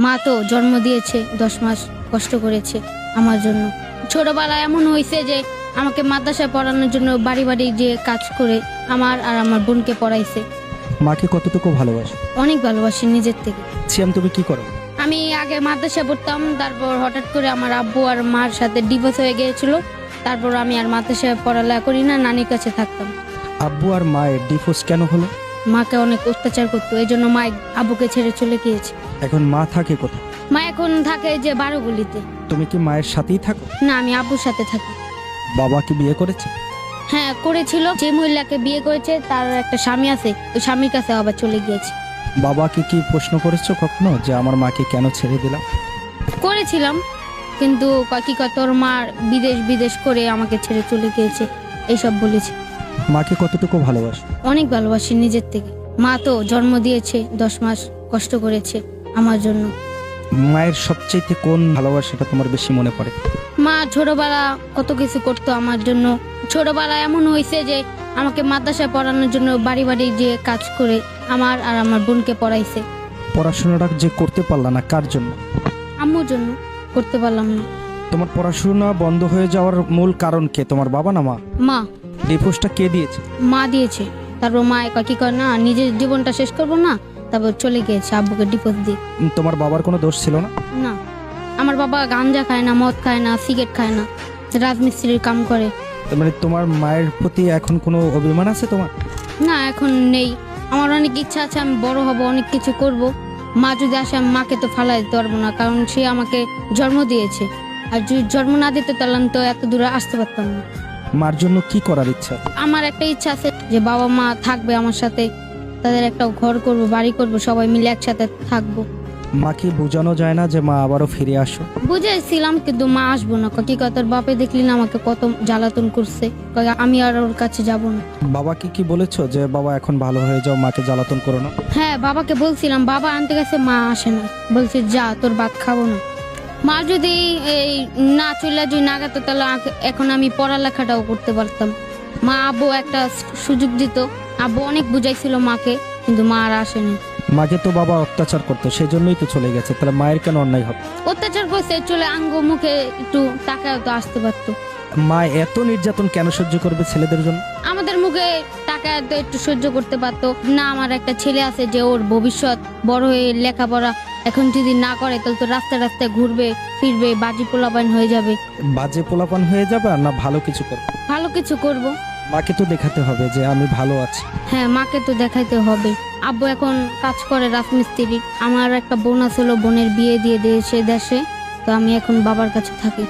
মা তো জন্ম দিয়েছে, 10 মাস কষ্ট করেছে আমার জন্য। ছোটবেলায় এমন হয়েছে যে আমাকে মাদ্রাসায় পড়ানোর জন্য বাড়ি বাড়ি যে কাজ করে আমার আর আমার বোনকে পড়াইছে। মাকে কতটুকু ভালোবাসো? অনেক ভালোবাসি নিজের থেকে। সিয়াম, তুমি কি করো? আমি আগে মাদ্রাসায় পড়তাম, তারপর হঠাৎ করে আমার আব্বু আর মার সাথে ডিভোর্স হয়ে গিয়েছিল। তারপর আমি আর মাদ্রাসায় পড়ালেখা করি না, নানির কাছে থাকতাম। আব্বু আর মায়ের ডিভোর্স কেন হলো? মাকে অনেক অত্যাচার করতো, এই জন্য মা আব্বুকে ছেড়ে চলে গিয়েছে। এখন মা থাকে কোথায়? মা এখন থাকে যে 12 গলিতে। তুমি কি মায়ের সাথেই থাকো? না, আমি আব্বুর সাথে থাকি। বাবা কি বিয়ে করেছে? হ্যাঁ করেছিল, যে মহিলাকে বিয়ে করেছে তার একটা স্বামী আছে, ওই স্বামীর কাছে আবার চলে গিয়েছে। বাবাকে কি প্রশ্ন করেছো কখনো যে আমার মাকে কেন ছেড়ে দিলাম? করেছিলাম, কিন্তু কি কয় তোর মা বিদেশ করে আমাকে ছেড়ে চলে গিয়েছে, এইসব বলেছে। মাকে কতটুকু ভালোবাসো? অনেক ভালোবাসি নিজের থেকে। মা তো জন্ম দিয়েছে, 10 মাস কষ্ট করেছে আমার জন্য। মায়ের সবচেয়ে কোন ভালোবাসাটা তোমার বেশি মনে পড়ে? মা ছোটবেলা কত কিছু করতো আমার জন্য। ছোটবেলা এমন হয়েছে যে আমাকে মাদ্রাসায় পড়ানোর জন্য বাড়ি বাড়ি যে কাজ করে আমার আর আমার বোনকে পড়াইছে। পড়াশোনাটা যে করতে পারলা না, কার জন্য? আম্মুর জন্য করতে পারলাম না। তোমার পড়াশোনা বন্ধ হয়ে যাওয়ার মূল কারণ কে, তোমার বাবা না মা? মা। ডিভোর্সটা কে দিয়েছে? মা দিয়েছে। তারপর মা কি করে না, নিজের জীবনটা শেষ করবো না, তারপর চলে গিয়েছে আব্বুকে ডিভোর্স দিয়ে। তোমার বাবার কোনো দোষ ছিল না? না, আমার বাবা গাঞ্জা খায় না, মদ খায় না, সিগারেট খায় না, রাজমিস্ত্রির কাম করে। মানে তোমার মায়ের প্রতি এখন কোনো অভিমান আছে তোমার? না, এখন নেই। আমার অনেক ইচ্ছা আছে, আমি বড় হব, অনেক কিছু করব। মা যদি আসে আমি মাকে তো ফালাই দিতে পারবো না, কারণ সে আমাকে জন্ম দিয়েছে। আর যদি জন্ম না দিতে তাহলে তো এত দূরে আসতে পারতাম না। মার জন্য কি করার ইচ্ছা? আমার একটা ইচ্ছা আছে যে বাবা মা থাকবে আমার সাথে, তাদের একটা ঘর করব, বাড়ি করব, সবাই মিলে একসাথে থাকবো। মাকে বোঝানো যায় না যে মা আবারও ফিরে আসো? বুঝেছিলাম, কিন্তু মা আসবো না। কি কথা, বাপে দেখলি না আমাকে কত জ্বালাতন করছে, আমি আর ওর কাছে যাব না। বাবাকে কি বলেছো যে বাবা এখন ভালো হয়ে যাও, মাকে জ্বালাতন করো না? হ্যাঁ, বাবাকে বলছিলাম, বাবা আনতে গেছে, মা আসে না, বলছে যা তোর ভাত খাবো না। মা যদি এই না চলে যদি না গেতো তাহলে এখন আমি পড়ালেখাটাও করতে পারতাম। মা আব্বু একটা সুযোগ দিত, আব্বু অনেক বুঝাইছিল মাকে, কিন্তু মা আর আসেনি। মাকে তো বাবা অত্যাচার করতো, সেই জন্যই তো চলে গেছে, তাহলে মায়ের কেন অন্যায় হবে? অত্যাচার করছে, চলে আঙ্গ মুখে একটু টাকাও তো আসতে পারতো। মা এত নির্যাতন কেন সহ্য করবে ছেলেদের জন্য? আমাদের মুখে টাকা তো একটু সহ্য করতে পারতো না। আমার একটা ছেলে আছে যে ওর ভবিষ্যৎ বড় হয়ে লেখাপড়া এখন যদি না করে তাহলে তো রাস্তায় রাস্তায় ঘুরবে ফিরবে, বাজি পোলাপান হয়ে যাবে। বাজে পোলাপান হয়ে যাবে আর না ভালো কিছু করবে? ভালো কিছু করব। মাকে তো দেখাতে হবে যে আমি ভালো আছি। হ্যাঁ, মাকে তো দেখাইতে হবে। আব্বু এখন কাজ করে রাজমিস্ত্রি। আমার একটা বোন আছে, বোনের বিয়ে দিয়ে দিয়েছে দেশে, তো আমি এখন বাবার কাছে থাকি।